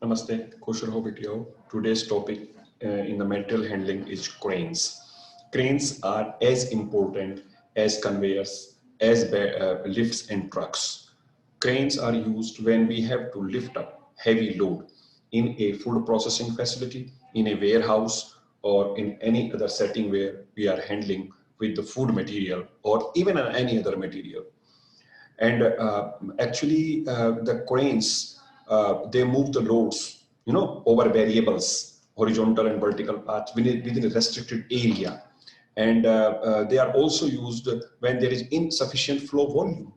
Namaste, Kosher Video. Today's topic in the material handling is cranes. Cranes are as important as conveyors, as lifts and trucks. Cranes are used when we have to lift up heavy load in a food processing facility, in a warehouse, or in any other setting where we are handling with the food material or even any other material. And the cranes, they move the loads, over variables, horizontal and vertical paths within a restricted area. And they are also used when there is insufficient flow volume.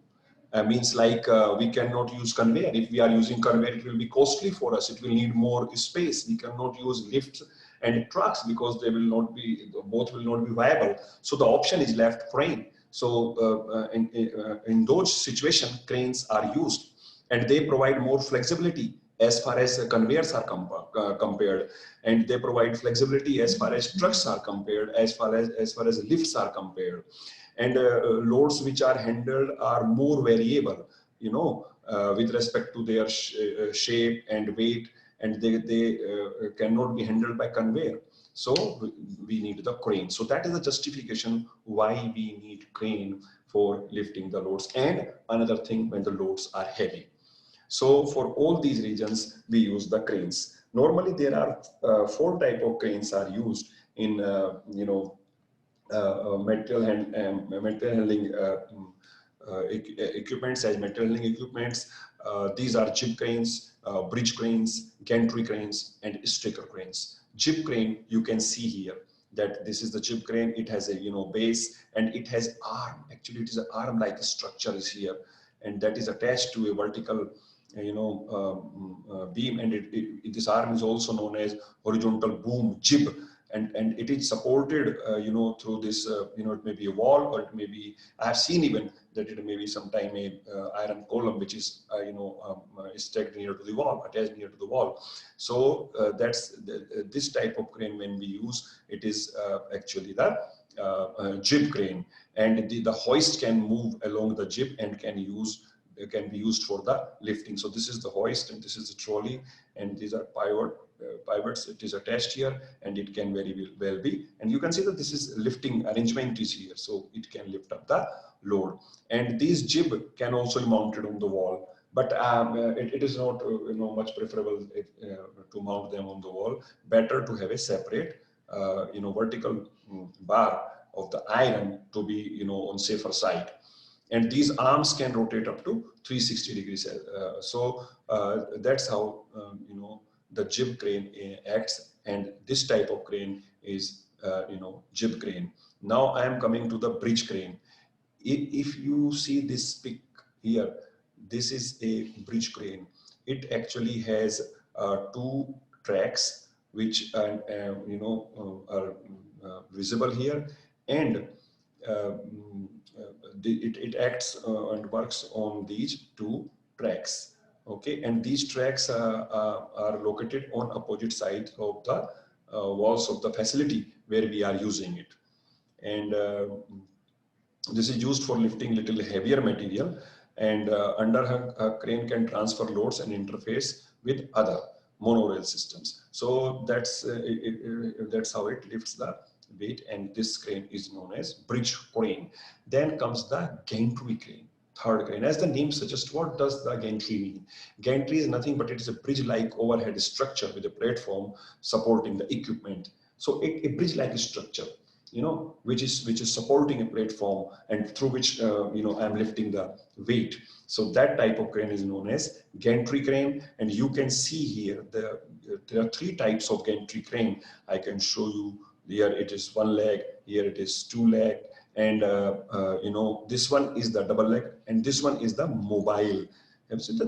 Means like we cannot use conveyor. If we are using conveyor, it will be costly for us. It will need more space. We cannot use lifts and trucks because they will not be, both will not be viable. So the option is left crane. So in those situations, cranes are used, and they provide more flexibility as far as conveyors are compared, and they provide flexibility as far as trucks are compared, as far as lifts are compared, and loads which are handled are more variable, with respect to their shape and weight, and they cannot be handled by conveyor. So we need the crane. So that is the justification why we need crane for lifting the loads. And another thing, when the loads are heavy. So for all these reasons, we use the cranes. Normally, there are four type of cranes are used in, material handling equipments, as material handling equipments. These are jib cranes, bridge cranes, gantry cranes, and sticker cranes. Jib crane, you can see here that this is the jib crane. It has a base, and it has arm. Actually, it is an arm-like structure is here, and that is attached to a vertical beam, and this arm is also known as horizontal boom jib, and it is supported through this, it may be a wall, or it may be, I have seen even that it may be sometime a iron column which is stacked near to the wall, attached near to the wall. So that's this type of crane. When we use it, is actually the jib crane, and the hoist can move along the jib and can be used for the lifting. So this is the hoist, and this is the trolley, and these are pivots. It is attached here, and it can very well be, and you can see that this is lifting arrangement is here, so it can lift up the load. And these jib can also be mounted on the wall, but it is not much preferable to mount them on the wall. Better to have a separate vertical bar of the iron to be on safer side. And these arms can rotate up to 360 degrees. That's how the jib crane acts, and this type of crane is jib crane. Now I am coming to the bridge crane. If you see this pic here, this is a bridge crane. It actually has two tracks which are visible here, and it acts and works on these two tracks. Okay, and these tracks are located on opposite sides of the walls of the facility where we are using it. And this is used for lifting little heavier material, and under a crane can transfer loads and interface with other monorail systems. So that's how it lifts the weight, and this crane is known as bridge crane. Then comes the gantry crane, third crane. As the name suggests, what does the gantry mean? Gantry is nothing but it is a bridge-like overhead structure with a platform supporting the equipment. So a bridge-like structure, which is supporting a platform, and through which I'm lifting the weight. So that type of crane is known as gantry crane. And you can see here there are three types of gantry crane. I can show you. Here it is one leg, here it is two leg, and this one is the double leg, and this one is the mobile. You see the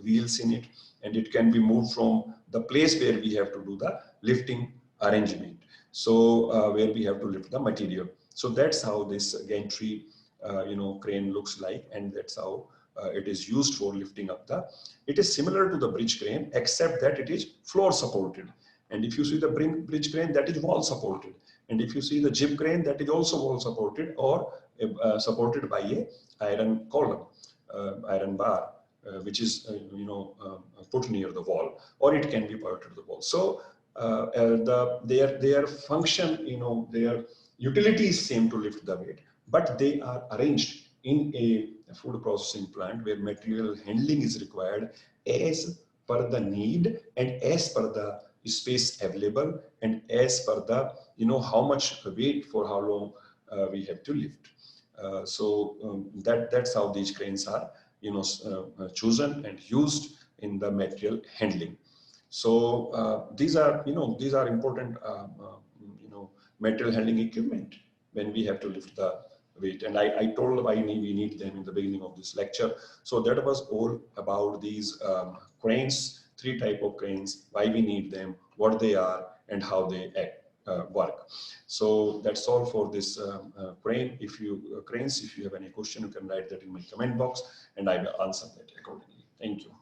wheels in it, and it can be moved from the place where we have to do the lifting arrangement. So where we have to lift the material. So that's how this gantry crane looks like, and that's how it is used for lifting up the. It is similar to the bridge crane, except that it is floor supported. And if you see the bridge crane, that is wall supported. And if you see the jib crane, that is also wall supported, or supported by a iron column, iron bar. which is put near the wall, or it can be pointed to the wall. So their function, their utility is same to lift the weight, but they are arranged in a food processing plant where material handling is required as per the need and as per the space available and as per the how much weight for how long we have to lift. That's how these cranes are chosen and used in the material handling. So these are important material handling equipment when we have to lift the weight. And I told why we need them in the beginning of this lecture. So that was all about these cranes, 3 type of cranes, why we need them, what they are, and how they work. So that's all for this cranes. If you have any question, you can write that in my comment box, and I will answer that accordingly. Thank you.